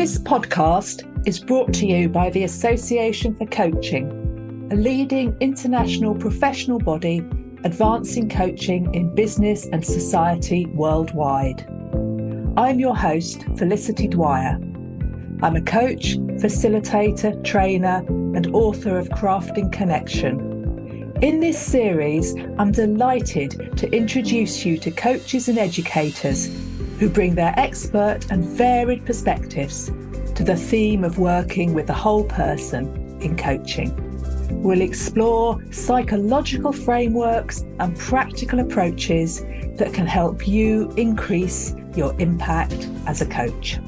This podcast is brought to you by the Association for Coaching, a leading international professional body advancing coaching in business and society worldwide. I'm your host, Felicity Dwyer. I'm a coach, facilitator, trainer, and author of Crafting Connection. In this series, I'm delighted to introduce you to coaches and educators who bring their expert and varied perspectives to the theme of working with the whole person in coaching. We'll explore psychological frameworks and practical approaches that can help you increase your impact as a coach.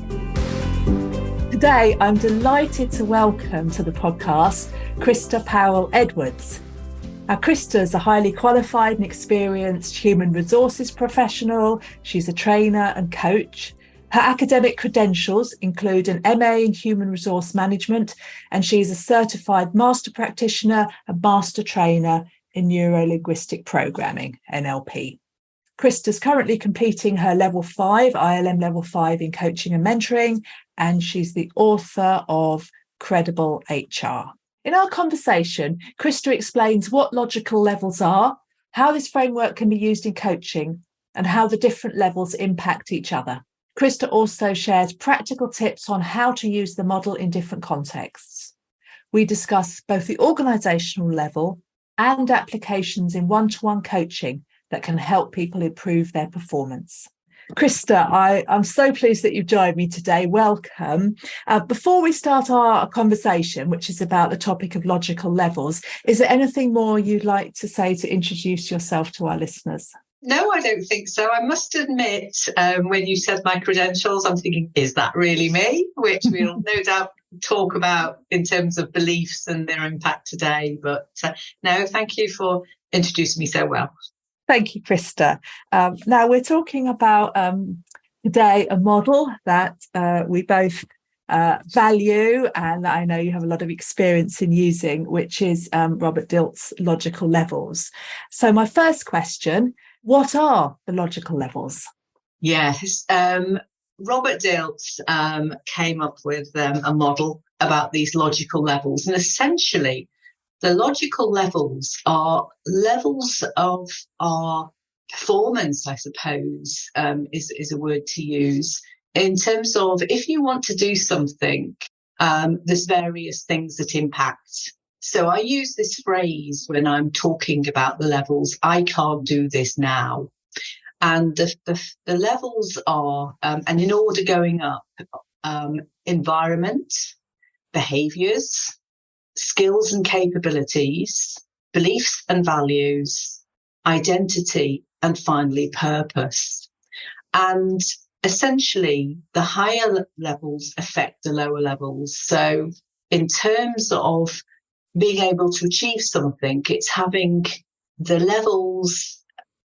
Today, I'm delighted to welcome to the podcast Krista Powell Edwards. Now, Krista is a highly qualified and experienced human resources professional. She's a trainer and coach. Her academic credentials include an MA in Human Resource Management, and she's a certified master practitioner and master trainer in Neuro-Linguistic Programming, NLP. Krista's currently completing her Level 5, ILM Level 5 in Coaching and Mentoring, and she's the author of Credible HR. In our conversation, Krista explains what logical levels are, how this framework can be used in coaching, and how the different levels impact each other. Krista also shares practical tips on how to use the model in different contexts. We discuss both the organisational level and applications in one-to-one coaching that can help people improve their performance. Krista, I'm so pleased that you've joined me today. Welcome. Before we start our conversation, which is about the topic of logical levels, is there anything more you'd like to say to introduce yourself to our listeners? No, I don't think so. I must admit, when you said my credentials, I'm thinking, is that really me? Which we'll no doubt talk about in terms of beliefs and their impact today. But no, thank you for introducing me so well. Thank you, Krista. Now we're talking about today a model that we both value, and I know you have a lot of experience in using, which is Robert Dilts' logical levels. So my first question, what are the logical levels? Yes, Robert Dilts came up with a model about these logical levels, and essentially the logical levels are levels of our performance, I suppose, is a word to use. In terms of if you want to do something, there's various things that impact. So I use this phrase when I'm talking about the levels, I can't do this now. And the levels are, and in order going up, environment, behaviours, skills and capabilities, beliefs and values, identity, and finally purpose. And essentially, the higher levels affect the lower levels. So in terms of being able to achieve something, it's having the levels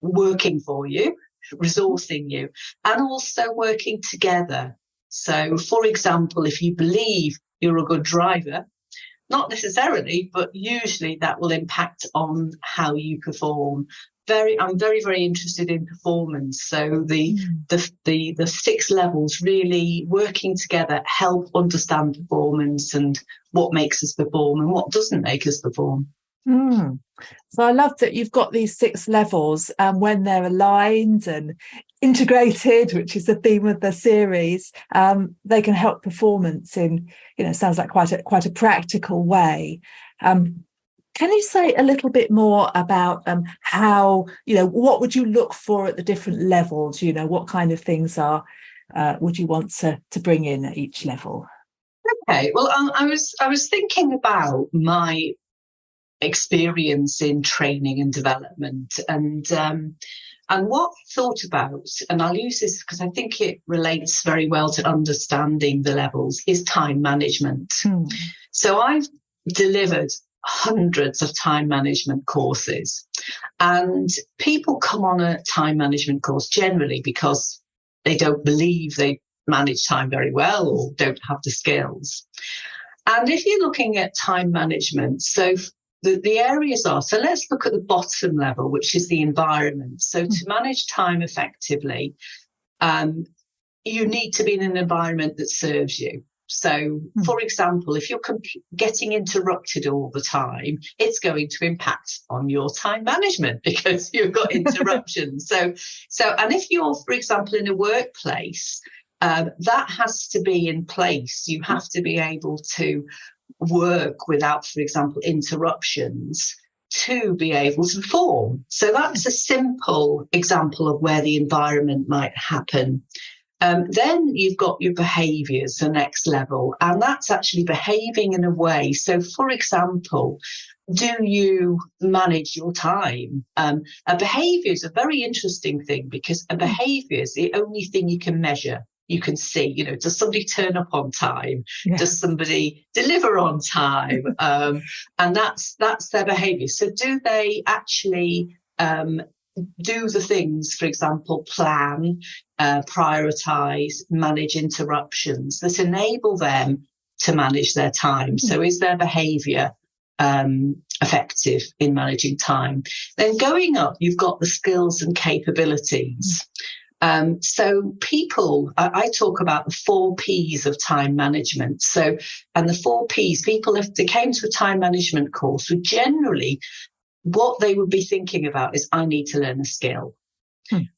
working for you, resourcing you, and also working together. So, for example, if you believe you're a good driver, not necessarily, but usually that will impact on how you perform. I'm very, very interested in performance. So the 6 levels really working together help understand performance and what makes us perform and what doesn't make us perform. So I love that you've got these 6 levels, and when they're aligned and integrated, which is the theme of the series, they can help performance in, sounds like quite a practical way. Can you say a little bit more about how, what would you look for at the different levels? What kind of things would you want to bring in at each level? Okay, well, I was thinking about my experience in training and development, and what I thought about, and I'll use this because I think it relates very well to understanding the levels, is time management. So I've delivered hundreds of time management courses, and people come on a time management course generally because they don't believe they manage time very well or don't have the skills. And if you're looking at time management, so the areas are, so let's look at the bottom level, which is the environment. So to manage time effectively, you need to be in an environment that serves you. So, for example, if you're getting interrupted all the time, it's going to impact on your time management because you've got interruptions. So, and if you're, for example, in a workplace, that has to be in place. You have to be able to work without, for example, interruptions to be able to perform. So that's a simple example of where the environment might happen. Then you've got your behaviours, the next level, and that's actually behaving in a way. So, for example, do you manage your time? A behaviour is a very interesting thing because a behaviour is the only thing you can measure. You can see, does somebody turn up on time? Yeah. Does somebody deliver on time? And that's their behaviour. So do they actually do the things, for example, plan, prioritise, manage interruptions that enable them to manage their time? So is their behaviour effective in managing time? Then going up, you've got the skills and capabilities. So people, I talk about the 4 Ps of time management. So, and the 4 Ps, people, if they came to a time management course, would generally, what they would be thinking about is, I need to learn a skill.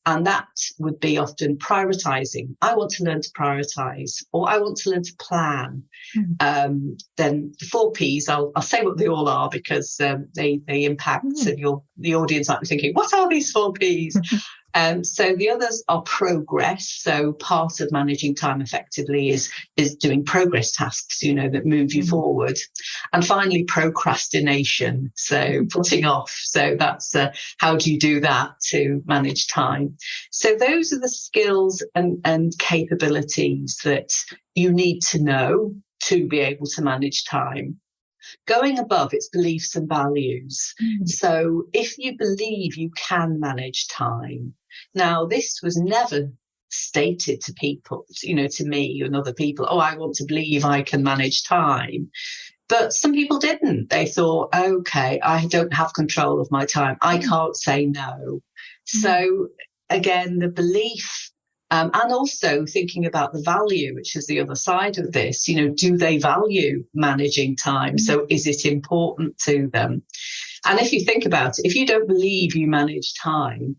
And that would be often prioritising. I want to learn to prioritise, or I want to learn to plan. Then the 4 Ps, I'll say what they all are because they impact, and the audience might be thinking, what are these 4 Ps? So the others are progress. So part of managing time effectively is doing progress tasks, that move you forward. And finally, procrastination. So putting off. So that's how do you do that to manage time? So those are the skills and capabilities that you need to know to be able to manage time. Going above, it's beliefs and values. So if you believe you can manage time, now this was never stated to people, to me and other people, I want to believe I can manage time. But some people didn't. They thought, okay, I don't have control of my time. I can't say no. So again, the belief, and also thinking about the value, which is the other side of this, do they value managing time? So is it important to them? And if you think about it, if you don't believe you manage time,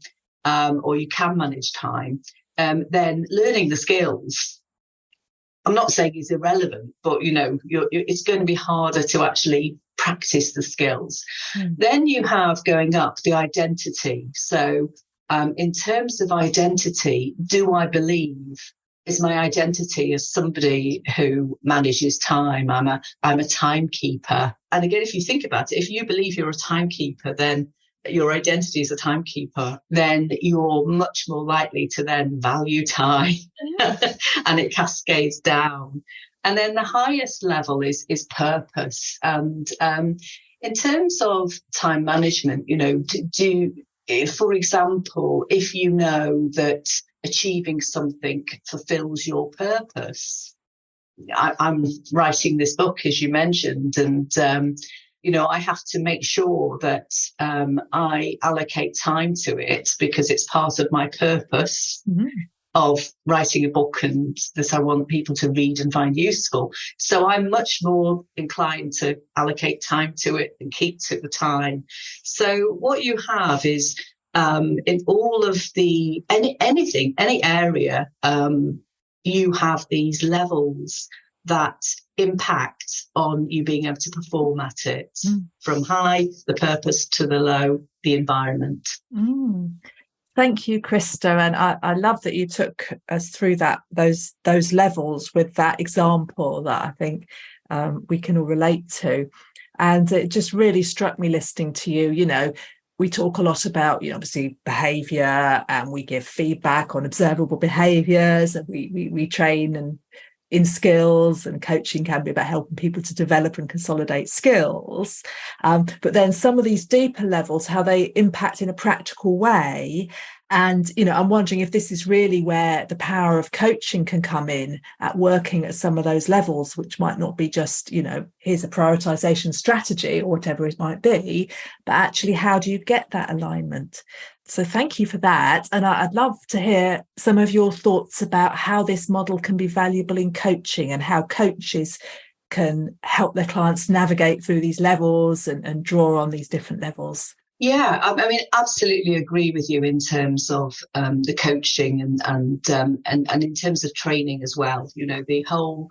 or you can manage time, then learning the skills, I'm not saying is irrelevant, but, it's going to be harder to actually practice the skills. Then you have, going up, the identity. So in terms of identity, do I believe, is my identity as somebody who manages time? I'm a timekeeper. And again, if you think about it, if you believe you're a timekeeper, then your identity as a timekeeper, then you're much more likely to then value time and it cascades down. And then the highest level is purpose. And in terms of time management, for example, if you know that achieving something fulfills your purpose, I'm writing this book, as you mentioned, and I have to make sure that I allocate time to it because it's part of my purpose of writing a book and that I want people to read and find useful. So I'm much more inclined to allocate time to it and keep to the time. So what you have is in all of any area, you have these levels that impact on you being able to perform at it, from high, the purpose, to the low, the environment. Thank you, Krista. And I love that you took us through those levels with that example that I think we can all relate to. And it just really struck me listening to you. We talk a lot about, obviously behaviour, and we give feedback on observable behaviours, and we train and in skills, and coaching can be about helping people to develop and consolidate skills. But then some of these deeper levels, how they impact in a practical way. And, I'm wondering if this is really where the power of coaching can come in, at working at some of those levels, which might not be just, here's a prioritization strategy or whatever it might be, but actually, how do you get that alignment? So thank you for that. And I'd love to hear some of your thoughts about how this model can be valuable in coaching and how coaches can help their clients navigate through these levels and draw on these different levels. Yeah, I mean, absolutely agree with you in terms of the coaching and in terms of training as well. The whole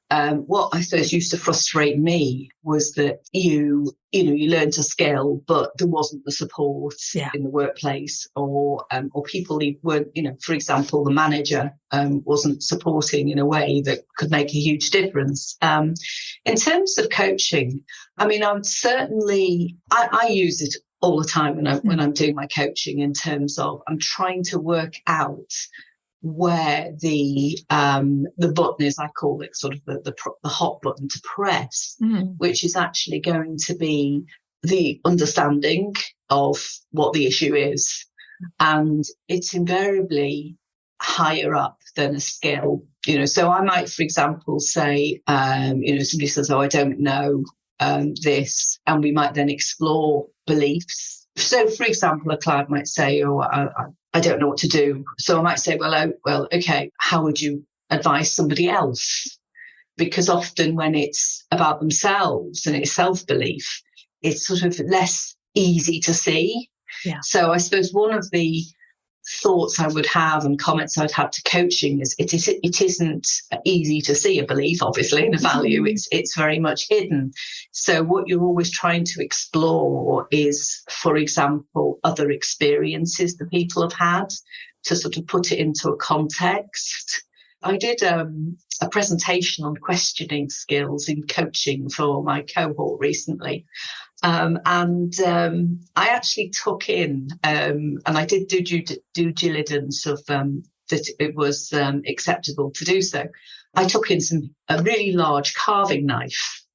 what I suppose used to frustrate me was that you learned a skill, but there wasn't the support in the workplace, or people weren't, for example, the manager wasn't supporting in a way that could make a huge difference. In terms of coaching, I mean, I use it all the time when I'm doing my coaching, in terms of I'm trying to work out where the button is. I call it sort of the hot button to press, which is actually going to be the understanding of what the issue is, and it's invariably higher up than a skill. So I might, for example, say, somebody says, "Oh, I don't know this," and we might then explore beliefs. So, for example, a client might say, "Oh, I don't know what to do." So I might say, well, okay, how would you advise somebody else? Because often when it's about themselves and it's self-belief, it's sort of less easy to see. Yeah. So I suppose one of the thoughts I would have and comments I'd have to coaching is it isn't easy to see a belief, obviously, and a value. It's very much hidden. So what you're always trying to explore is, for example, other experiences that people have had, to sort of put it into a context. I did a presentation on questioning skills in coaching for my cohort recently. And I actually took in, and I did due diligence of that it was acceptable to do so. I took in a really large carving knife,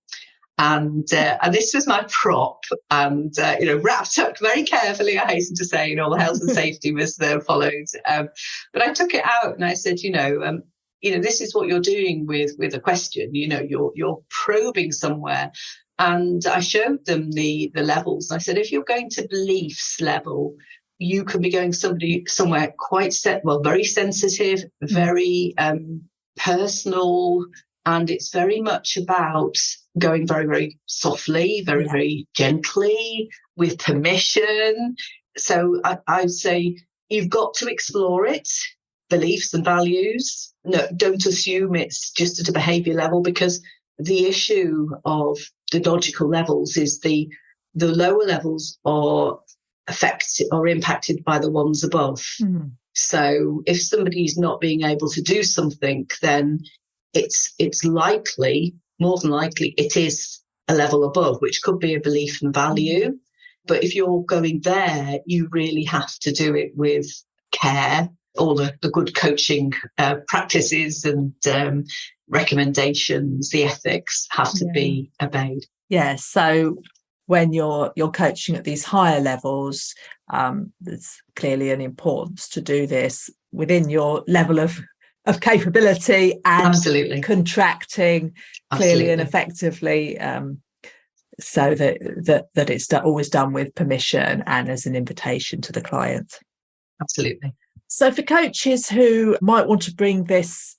and this was my prop, and wrapped up very carefully. I hasten to say, all the health and safety was followed. But I took it out and I said, this is what you're doing with a question. You're probing somewhere. And I showed them the levels. I said, if you're going to beliefs level, you can be going somewhere quite very sensitive, very personal, and it's very much about going very, very softly, very, very gently, with permission. So I'd say you've got to explore it, beliefs and values. No, don't assume it's just at a behaviour level, because the issue of the logical levels is the lower levels are affected or impacted by the ones above. So if somebody's not being able to do something, then it's more than likely it is a level above, which could be a belief and value. But if you're going there, you really have to do it with care. All the good coaching practices and recommendations, the ethics have to be obeyed. Yeah. So when you're coaching at these higher levels, there's clearly an importance to do this within your level of capability, and Absolutely contracting clearly and effectively, so that it's always done with permission and as an invitation to the client. Absolutely. So for coaches who might want to bring this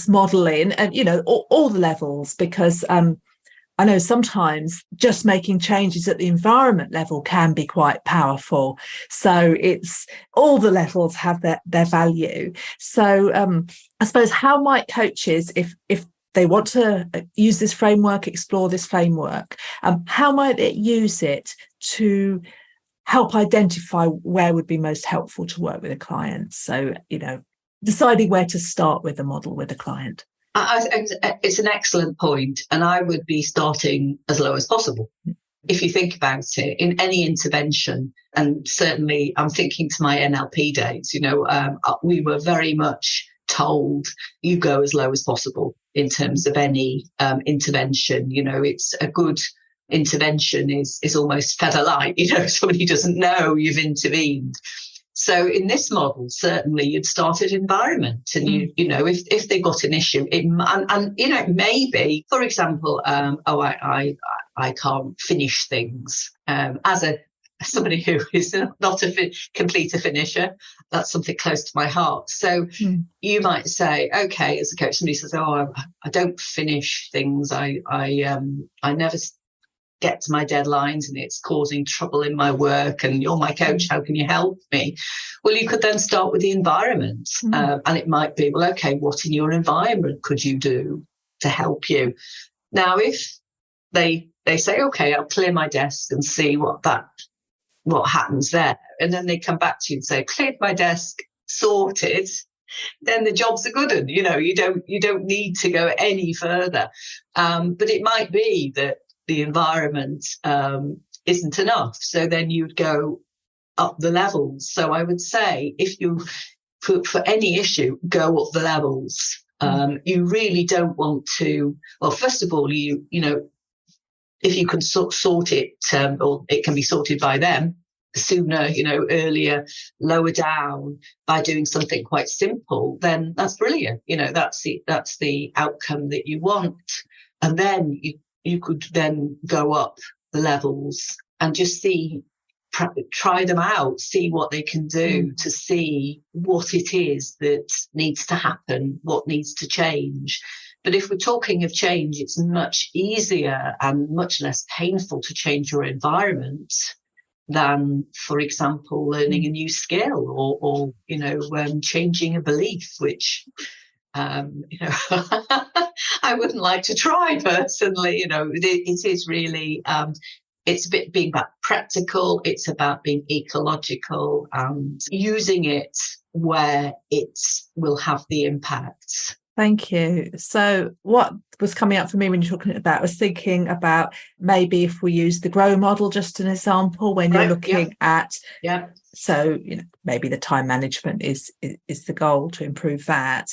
model in, and all the levels, because I know sometimes just making changes at the environment level can be quite powerful. So it's all the levels have their value. So I suppose, how might coaches, if they want to use this framework, explore this framework, how might it use it to help identify where would be most helpful to work with a client? So, deciding where to start with the model with a client. It's an excellent point, and I would be starting as low as possible. If you think about it, in any intervention, and certainly I'm thinking to my NLP days, we were very much told you go as low as possible in terms of any intervention. It's a good intervention is almost feather light. Somebody doesn't know you've intervened. So in this model, certainly you'd start at environment, and you know, if they got an issue, and you know, it may be, for example, I can't finish things. As somebody who is not a complete finisher, that's something close to my heart. So you might say, okay, as a coach, somebody says, oh, I don't finish things. I never get to my deadlines, and it's causing trouble in my work, and you're my coach, how can you help me? Well, you could then start with the environment, and it might be, well, okay, what in your environment could you do to help you? Now, if they say, okay, I'll clear my desk and see what happens there, and then they come back to you and say, cleared my desk, sorted, then the job's a good one. You know, you don't need to go any further. But it might be that the environment isn't enough. So then you'd go up the levels. So I would say, if you, for any issue, go up the levels. You really don't want to, well, first of all, you know, if you can sort it, or it can be sorted by them sooner, you know, earlier, lower down, by doing something quite simple, then that's brilliant. You know, that's the outcome that you want. And then you could then go up the levels and just try them out, see what they can do, to see what it is that needs to happen, what needs to change. But if we're talking of change, it's much easier and much less painful to change your environment than, for example, learning a new skill, or you know, changing a belief, which you know, I wouldn't like to try personally. You know, it is really, it's a bit being about practical. It's about being ecological and using it where it will have the impact. Thank you. So what was coming up for me when you're talking about, I was thinking about maybe if we use the GROW model, just an example, when you're looking at, so, you know, maybe the time management is the goal, to improve that.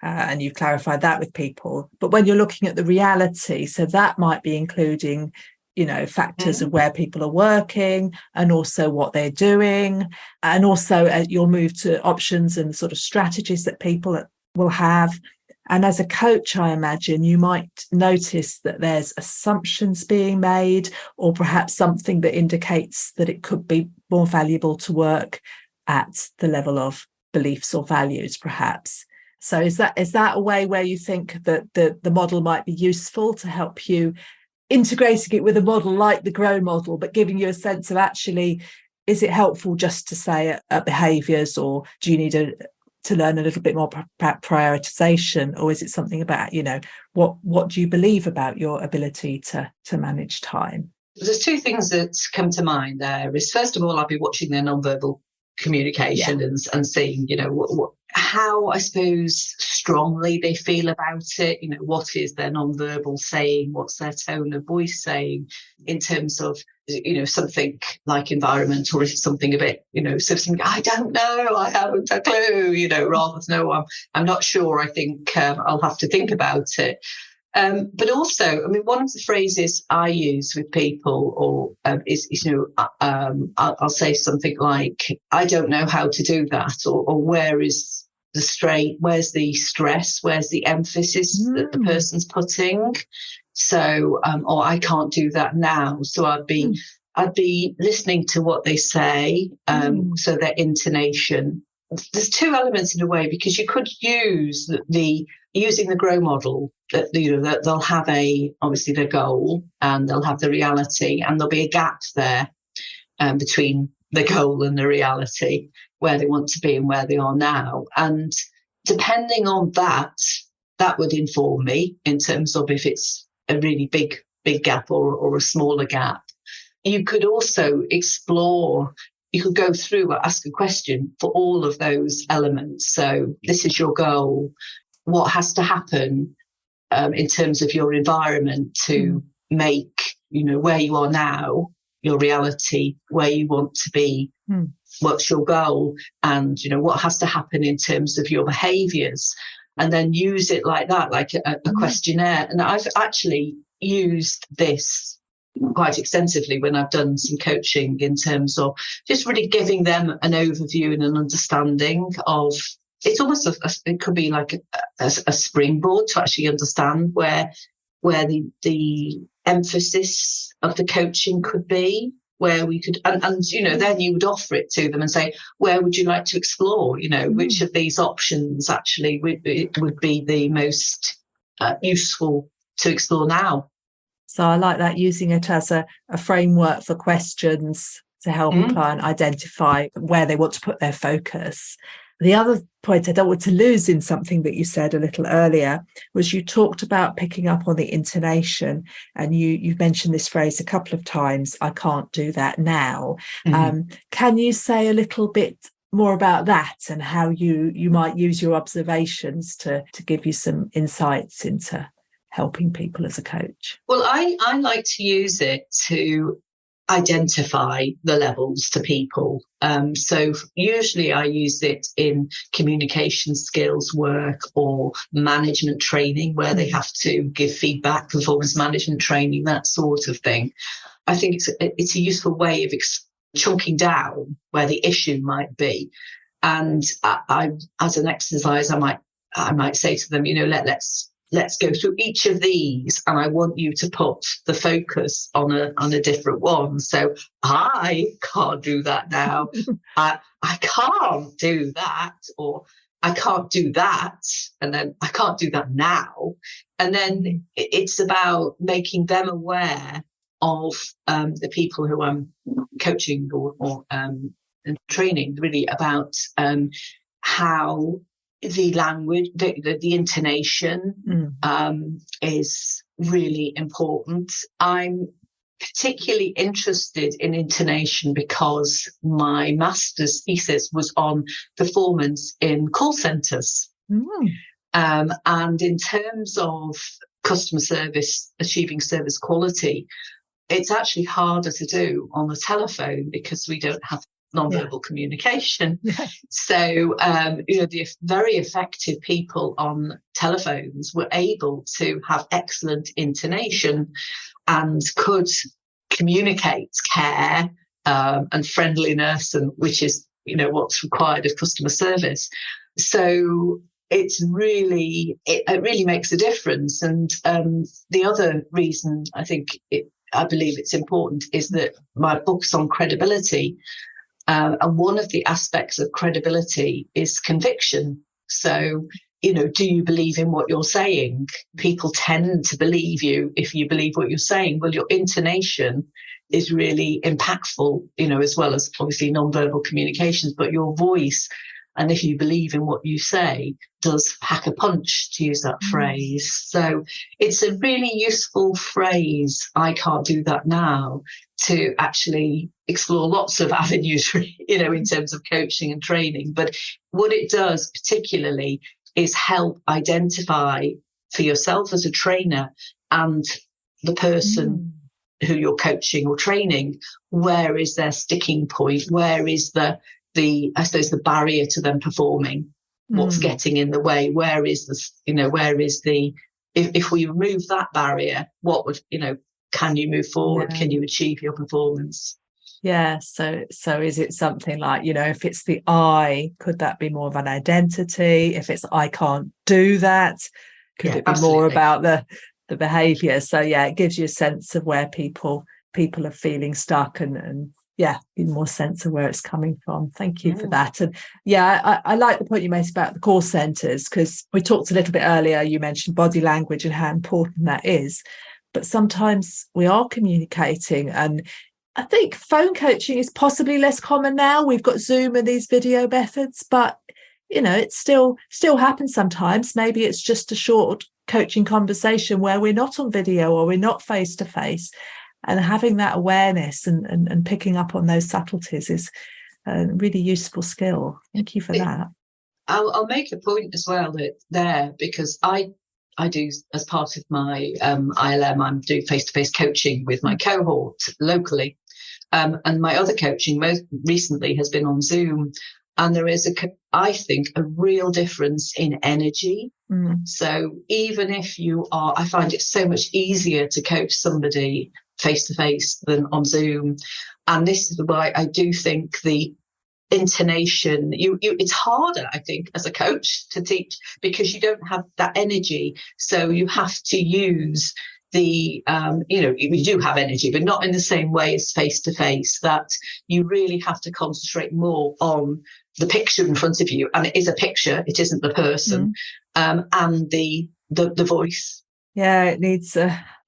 And you've clarified that with people. But when you're looking at the reality, so that might be including, you know, factors of where people are working, and also what they're doing, and also you'll move to options and sort of strategies that people will have. And as a coach, I imagine you might notice that there's assumptions being made, or perhaps something that indicates that it could be more valuable to work at the level of beliefs or values, perhaps. So is that a way where you think that the model might be useful to help you integrating it with a model like the GROW model, but giving you a sense of, actually, is it helpful just to say behaviours, or do you need to learn a little bit more about prioritization, or is it something about, you know, what do you believe about your ability to manage time? There's two things that come to mind there. Is, first of all, I'll be watching their nonverbal communication and seeing, you know, how, I suppose, strongly they feel about it. You know, what is their nonverbal saying? What's their tone of voice saying in terms of, you know, something like environment, or is it something a bit, you know, something, I don't know, I haven't a clue, you know, rather than, no, I'm not sure, I think I'll have to think about it. But also, I mean, one of the phrases I use with people, is, you know, I'll say something like, I don't know how to do that, or where is the strain, where's the stress, where's the emphasis that the person's putting. So, or I can't do that now. So I'd be listening to what they say, so their intonation. There's two elements in a way, because you could use using the GROW model, that, you know, that they'll have obviously their goal, and they'll have the reality, and there'll be a gap there between the goal and the reality, where they want to be and where they are now. And depending on that would inform me in terms of if it's a really big gap or a smaller gap. You could also explore, you could go through or ask a question for all of those elements. So this is your goal. What has to happen in terms of your environment to make, you know, where you are now, your reality, where you want to be, what's your goal, and, you know, what has to happen in terms of your behaviours, and then use it like that, like a questionnaire. And I've actually used this quite extensively when I've done some coaching, in terms of just really giving them an overview and an understanding of, it's almost it could be like a springboard to actually understand where the emphasis of the coaching could be, where we could, and then you would offer it to them and say, where would you like to explore, which of these options actually would be the most useful to explore now. So I like that, using it as a framework for questions to help a client identify where they want to put their focus. The other point I don't want to lose in something that you said a little earlier was you talked about picking up on the intonation, and you've mentioned this phrase a couple of times, I can't do that now. Can you say a little bit more about that and how you might use your observations to give you some insights into helping people as a coach? Well, I like to use it to identify the levels to people. So usually I use it in communication skills work or management training, where they have to give feedback, performance management training, that sort of thing. I think it's a useful way of chunking down where the issue might be. And I as an exercise, I might say to them, let's go through each of these, and I want you to put the focus on a different one. So I can't do that now. I can't do that, or I can't do that, and then I can't do that now. And then it's about making them aware of the people who I'm coaching or training, really about how the language, the intonation is really important. I'm particularly interested in intonation because my master's thesis was on performance in call centres. And in terms of customer service, achieving service quality, it's actually harder to do on the telephone because we don't have non-verbal communication. So, the very effective people on telephones were able to have excellent intonation and could communicate care and friendliness, and which is, what's required of customer service. So it really makes a difference. And the other reason I believe it's important is that my book's on credibility. And one of the aspects of credibility is conviction. So, do you believe in what you're saying? People tend to believe you if you believe what you're saying. Well, your intonation is really impactful, as well as obviously non-verbal communications, but your voice, and if you believe in what you say, does pack a punch, to use that phrase. So it's a really useful phrase, I can't do that now, to actually explore lots of avenues, in terms of coaching and training. But what it does particularly is help identify for yourself as a trainer and the person who you're coaching or training, where is their sticking point? Where is the barrier to them performing? What's getting in the way? Where is if we remove that barrier, what would, can you move forward? Can you achieve your performance? Yeah. So is it something like, if it's the I, could that be more of an identity? If it's I can't do that, could it be more about the behavior? So it gives you a sense of where people are feeling stuck and more sense of where it's coming from. Thank you for that. And I like the point you made about the call centres, because we talked a little bit earlier, you mentioned body language and how important that is, but sometimes we are communicating, and I think phone coaching is possibly less common now. We've got Zoom and these video methods, but it still happens sometimes. Maybe it's just a short coaching conversation where we're not on video or we're not face to face. And having that awareness and picking up on those subtleties is a really useful skill. Thank you for that. I'll make a point as well because I do, as part of my ILM, I'm doing face-to-face coaching with my cohort locally. And my other coaching most recently has been on Zoom. And there is, I think, a real difference in energy. So even if I find it so much easier to coach somebody face-to-face than on Zoom. And this is why I do think the intonation, it's harder, I think, as a coach to teach, because you don't have that energy. So you have to use the, you do have energy, but not in the same way as face-to-face, that you really have to concentrate more on the picture in front of you. And it is a picture, it isn't the person, and the voice. Yeah, it needs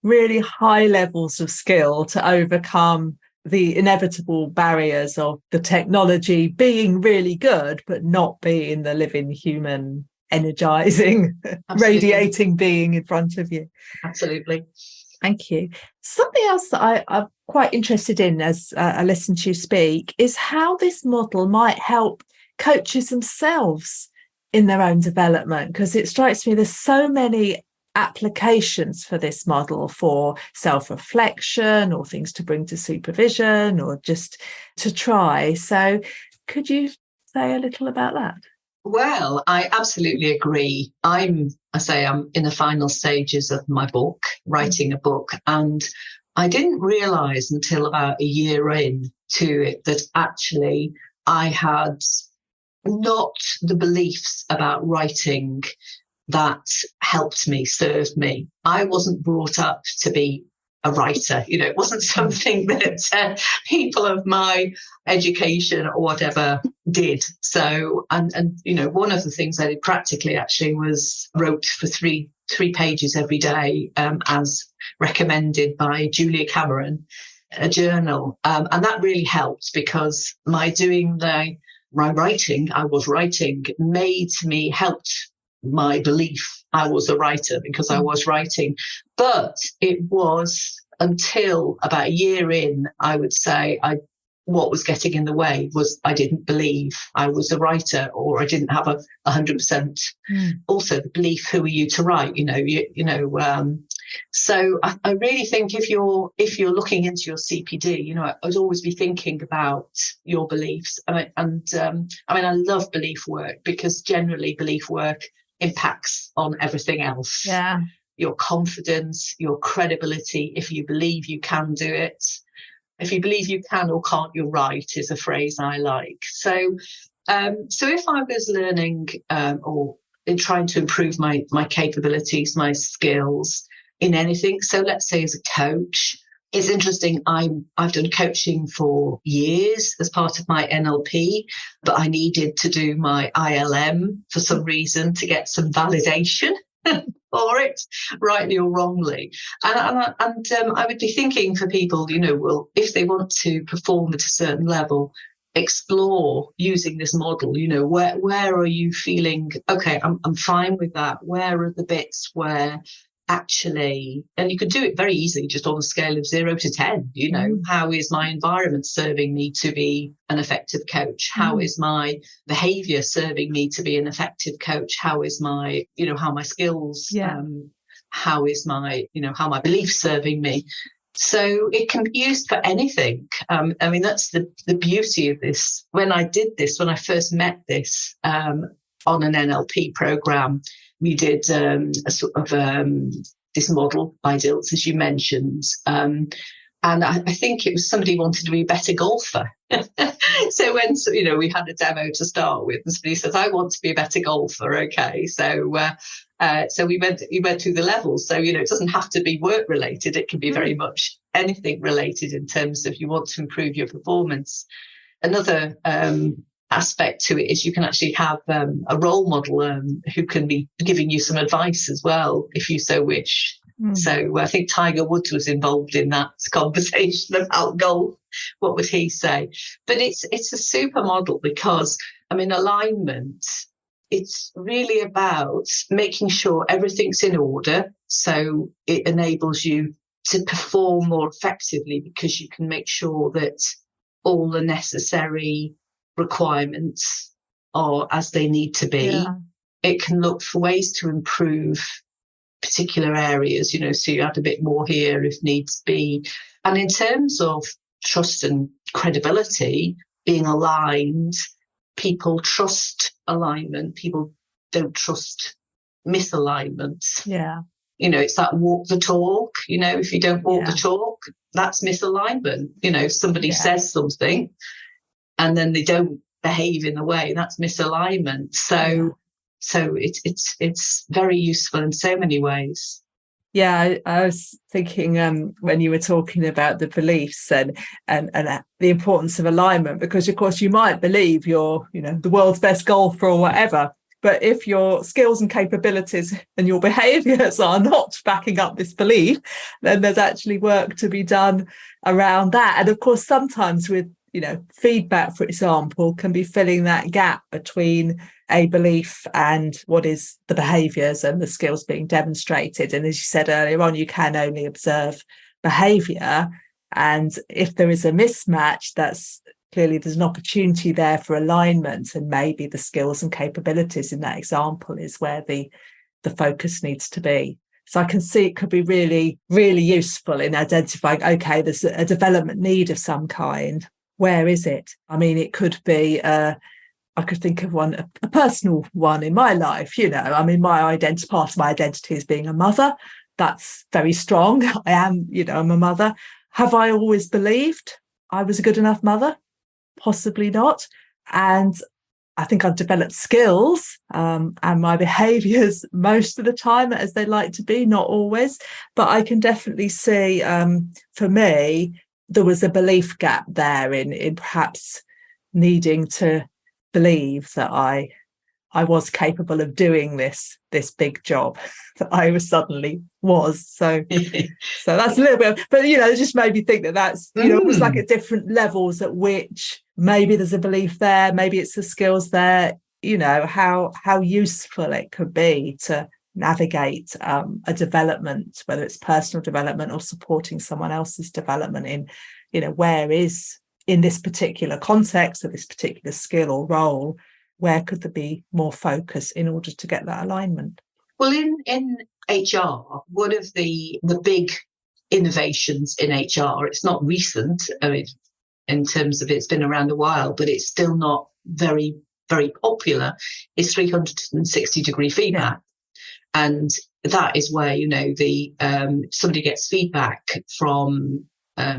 really high levels of skill to overcome the inevitable barriers of the technology being really good, but not being the living human, energizing, radiating being in front of you. Absolutely. Thank you. Something else that I'm quite interested in as I listen to you speak is how this model might help coaches themselves in their own development, because it strikes me there's so many applications for this model for self-reflection or things to bring to supervision or just to try. So could you say a little about that? Well, I absolutely agree. I'm in the final stages of my book, writing a book, and I didn't realise until about a year in to it that actually I had not the beliefs about writing that helped me, served me. I wasn't brought up to be a writer. It wasn't something that people of my education or whatever did. So, and one of the things I did practically actually was wrote for three pages every day, as recommended by Julia Cameron, a journal. And that really helped, because my writing, I was writing, made me, helped my belief I was a writer, because I was writing. But it was until about a year in, I would say, what was getting in the way was I didn't believe I was a writer, or I didn't have 100%. Also, the belief, who are you to write? So I really think if you're looking into your CPD, I'd always be thinking about your beliefs. I love belief work, because generally belief work impacts on everything else. Yeah. Your confidence, your credibility. If you believe you can do it, if you believe you can or can't, you're right, is a phrase I like. So if I was learning or in trying to improve my capabilities, my skills in anything, so let's say as a coach, it's interesting. I've done coaching for years as part of my NLP, but I needed to do my ILM for some reason to get some validation for it, rightly or wrongly. And I would be thinking for people, well, if they want to perform at a certain level, explore using this model. Where are you feeling okay? I'm fine with that. Where are the bits where actually, and you could do it very easily just on a scale of 0 to 10, how is my environment serving me to be an effective coach? How is my behavior serving me to be an effective coach? How is my, how my skills, how is my, how my beliefs serving me? So it can be used for anything. That's the beauty of this. When I first met this on an NLP program, we did a sort of this model by Dilts, as you mentioned. And I think it was somebody wanted to be a better golfer. So when, we had a demo to start with, and somebody says, I want to be a better golfer. Okay. So we went through the levels. So, it doesn't have to be work related. It can be very much anything related in terms of you want to improve your performance. Another aspect to it is you can actually have a role model who can be giving you some advice as well, if you so wish. So I think Tiger Woods was involved in that conversation about golf. What would he say? But it's a super model, because alignment, it's really about making sure everything's in order, so it enables you to perform more effectively, because you can make sure that all the necessary requirements are as they need to be. It can look for ways to improve particular areas, so you add a bit more here if needs be. And in terms of trust and credibility, being aligned, people trust alignment, people don't trust misalignment. It's that walk the talk. If you don't walk the talk, that's misalignment. Somebody says something and then they don't behave in the way, that's misalignment. So it's very useful in so many ways. Yeah, I was thinking when you were talking about the beliefs and the importance of alignment, because of course you might believe you're, the world's best golfer or whatever, but if your skills and capabilities and your behaviours are not backing up this belief, then there's actually work to be done around that. And of course, sometimes with feedback, for example, can be filling that gap between a belief and what is the behaviours and the skills being demonstrated. And as you said earlier on, you can only observe behaviour. And if there is a mismatch, that's clearly there's an opportunity there for alignment, and maybe the skills and capabilities in that example is where the focus needs to be. So I can see it could be really, really useful in identifying, okay, there's a development need of some kind. Where is it? I mean, it could be, I could think of one, a personal one in my life, I mean, part of my identity is being a mother. That's very strong. I am, I'm a mother. Have I always believed I was a good enough mother? Possibly not. And I think I've developed skills and my behaviours most of the time as they like to be, not always. But I can definitely see, for me, there was a belief gap there in perhaps needing to believe that I was capable of doing this big job that I suddenly was. So that's a little bit, but it just made me think that's almost like at different levels at which maybe there's a belief there, maybe it's the skills there, how useful it could be to navigate a development, whether it's personal development or supporting someone else's development in, where is, in this particular context or this particular skill or role, where could there be more focus in order to get that alignment? Well, in HR, one of the big innovations in HR, it's not recent, in terms of it's been around a while, but it's still not very, very popular, is 360-degree feedback. And that is where, somebody gets feedback from,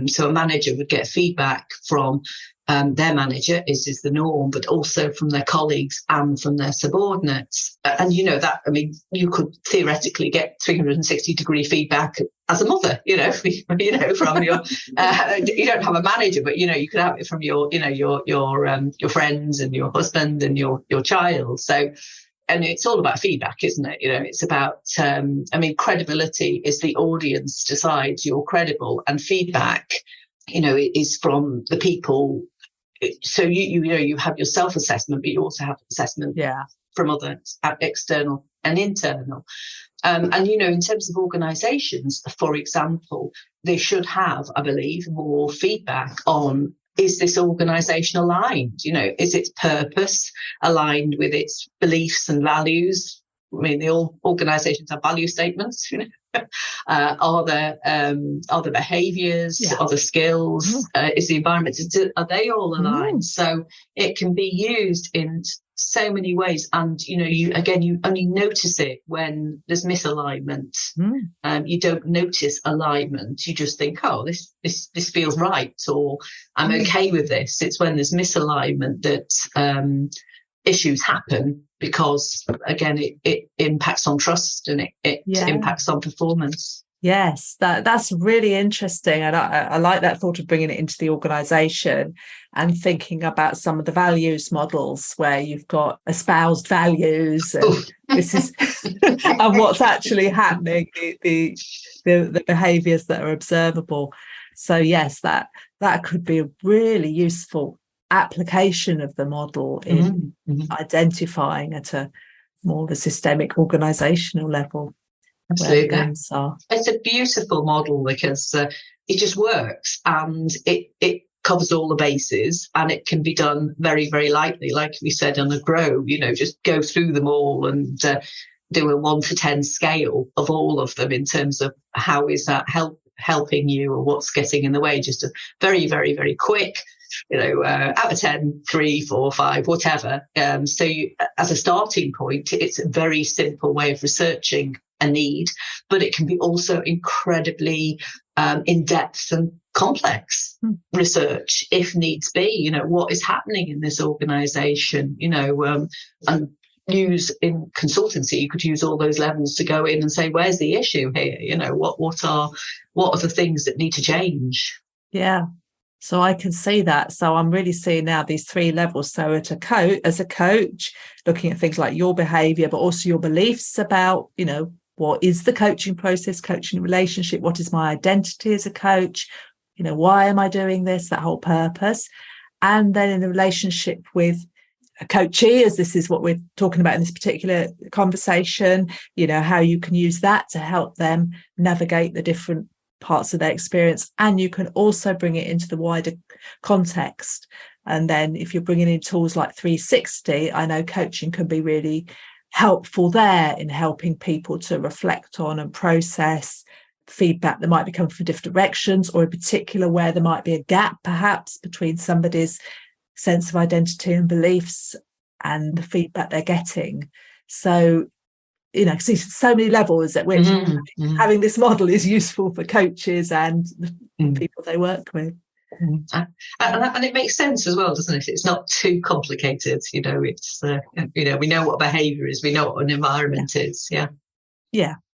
so a manager would get feedback from their manager, is the norm, but also from their colleagues and from their subordinates. And you could theoretically get 360-degree feedback as a mother, from your, you don't have a manager, but, you could have it from your friends and your husband and your child. So, and it's all about feedback, isn't it? It's about, credibility is the audience decides you're credible, and feedback, is from the people. So you have your self-assessment, but you also have assessment from others, external and internal. And in terms of organisations, for example, they should have, I believe, more feedback on, is this organisation aligned? Is its purpose aligned with its beliefs and values? I mean, all organisations have value statements. Are there behaviours? Are the skills? Is the environment? Are they all aligned? So it can be used in so many ways, and you only notice it when there's misalignment. You don't notice alignment. You just think, oh, this feels right, or I'm okay with this. It's when there's misalignment that issues happen, because again it impacts on trust, and it impacts on performance. Yes, that's really interesting, and I like that thought of bringing it into the organisation and thinking about some of the values models where you've got espoused values and this is and what's actually happening, the behaviours that are observable. So yes, that could be a really useful application of the model in identifying at a more of a systemic organisational level. Absolutely. It's a beautiful model because it just works, and it covers all the bases, and it can be done very, very lightly. Like we said on a grow, just go through them all and do a 1 to 10 scale of all of them in terms of how is that helping you, or what's getting in the way. Just a very, very, very quick, out of 10, 3, 4, 5, whatever. So as a starting point, it's a very simple way of researching a need, but it can be also incredibly in-depth and complex research if needs be. What is happening in this organization, and use in consultancy, you could use all those levels to go in and say, where's the issue here? What are the things that need to change? Yeah. So I can see that. So I'm really seeing now these 3 levels. So as a coach, looking at things like your behavior, but also your beliefs about, what is the coaching process, coaching relationship? What is my identity as a coach? Why am I doing this? That whole purpose. And then in the relationship with a coachee, as this is what we're talking about in this particular conversation, how you can use that to help them navigate the different parts of their experience. And you can also bring it into the wider context. And then if you're bringing in tools like 360, I know coaching can be really helpful there in helping people to reflect on and process feedback that might be coming from different directions, or in particular where there might be a gap perhaps between somebody's sense of identity and beliefs and the feedback they're getting. So see, so many levels at which having this model is useful for coaches and the people they work with. And it makes sense as well, doesn't it? It's not too complicated. It's we know what behaviour is, we know what an environment is. Yeah.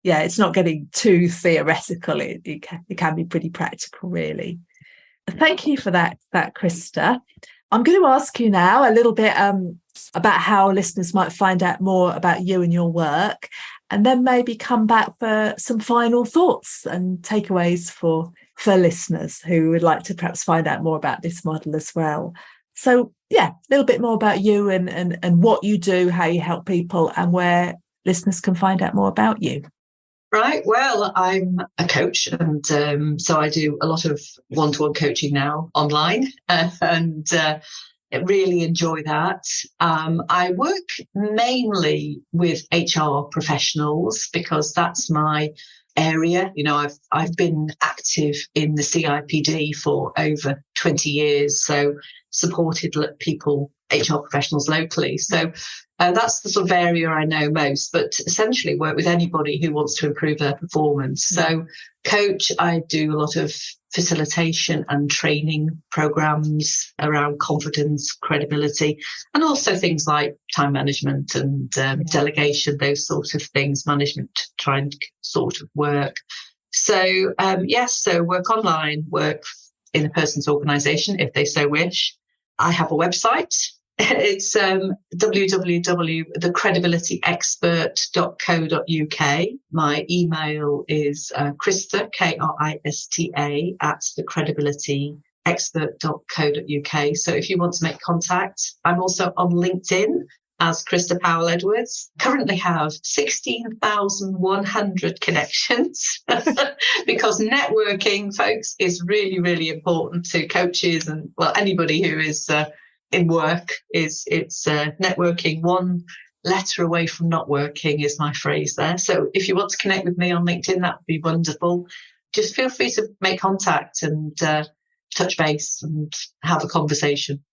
It's not getting too theoretical. It can be pretty practical, really. Thank you for that, Krista. I'm going to ask you now a little bit about how listeners might find out more about you and your work, and then maybe come back for some final thoughts and takeaways for listeners who would like to perhaps find out more about this model as well. So, a little bit more about you and what you do, how you help people, and where listeners can find out more about you. Right. Well, I'm a coach, and so I do a lot of one-to-one coaching now online, and really enjoy that. I work mainly with HR professionals because that's my area. I've been active in the CIPD for over 20 years, so supported people, HR professionals locally. So that's the sort of area I know most, but essentially work with anybody who wants to improve their performance. So coach, I do a lot of facilitation and training programs around confidence, credibility, and also things like time management and delegation, those sort of things, management trying sort of work. So so work online, work in a person's organisation if they so wish. I have a website. It's www.thecredibilityexpert.co.uk. My email is Krista, Krista, at thecredibilityexpert.co.uk. So if you want to make contact, I'm also on LinkedIn as Krista Powell Edwards. Currently have 16,100 connections because networking, folks, is really, really important to coaches and anybody who is in work. It's networking. One letter away from not working is my phrase there. So if you want to connect with me on LinkedIn, that would be wonderful. Just feel free to make contact and touch base and have a conversation.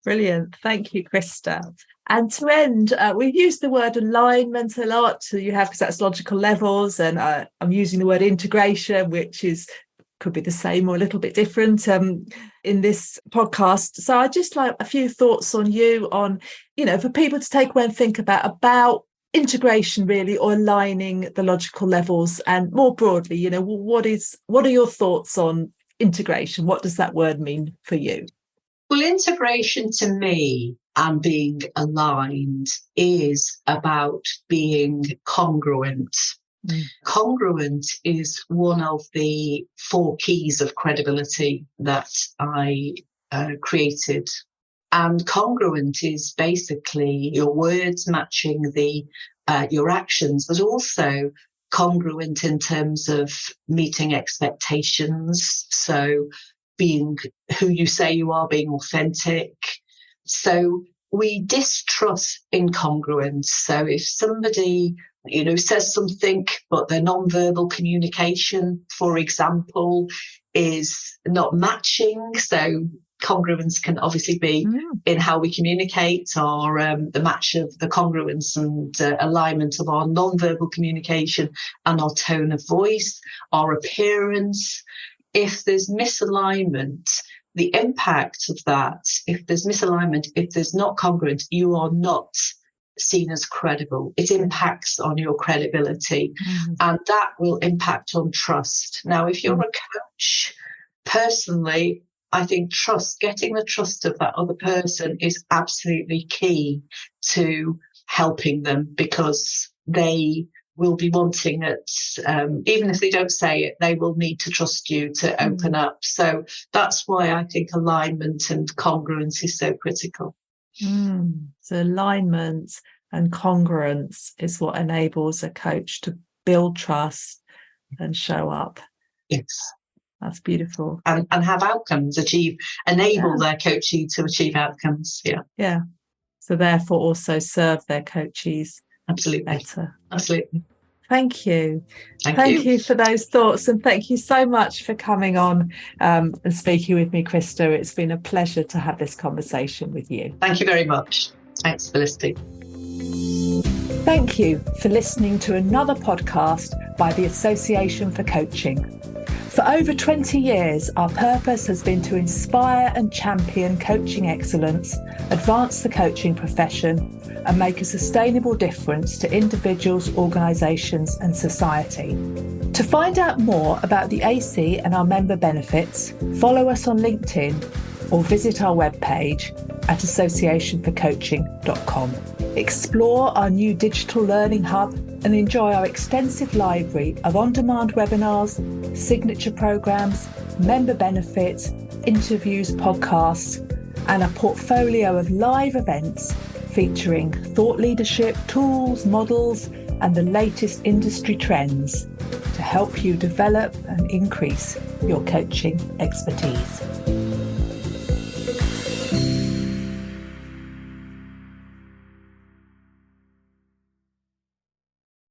Brilliant. Thank you, Krista. And to end, we've used the word alignment a lot. So you have, because that's logical levels, and I'm using the word integration, which could be the same or a little bit different in this podcast. So I'd just like a few thoughts on you on, for people to take away and think about integration really, or aligning the logical levels, and more broadly, what are your thoughts on integration? What does that word mean for you? Well, integration to me and being aligned is about being congruent. Congruent is one of the 4 keys of credibility that I created. And congruent is basically your words matching your actions, but also congruent in terms of meeting expectations. So being who you say you are, being authentic. So we distrust incongruence. So if somebody says something, but their non-verbal communication, for example, is not matching. So congruence can obviously be in how we communicate, or the match of the congruence and alignment of our non-verbal communication and our tone of voice, our appearance. If there's misalignment, the impact of that, if there's misalignment, if there's not congruent, you are not seen as credible. It impacts on your credibility, and that will impact on trust. Now, if you're a coach, personally, I think getting the trust of that other person is absolutely key to helping them, because they will be wanting it. Even if they don't say it, they will need to trust you to open up. So that's why I think alignment and congruence is so critical. So alignment and congruence is what enables a coach to build trust and show up. Yes. That's beautiful. And have outcomes, enable their coachee to achieve outcomes. Yeah. So therefore also serve their coachees better. Absolutely. Thank you. Thank you for those thoughts, and thank you so much for coming on and speaking with me, Krista. It's been a pleasure to have this conversation with you. Thank you very much. Thanks, Felicity. Thank you for listening to another podcast by the Association for Coaching. For over 20 years, our purpose has been to inspire and champion coaching excellence, advance the coaching profession, and make a sustainable difference to individuals, organisations and society. To find out more about the AC and our member benefits, follow us on LinkedIn or visit our webpage at associationforcoaching.com. Explore our new digital learning hub and enjoy our extensive library of on-demand webinars, signature programs, member benefits, interviews, podcasts, and a portfolio of live events featuring thought leadership, tools, models, and the latest industry trends to help you develop and increase your coaching expertise.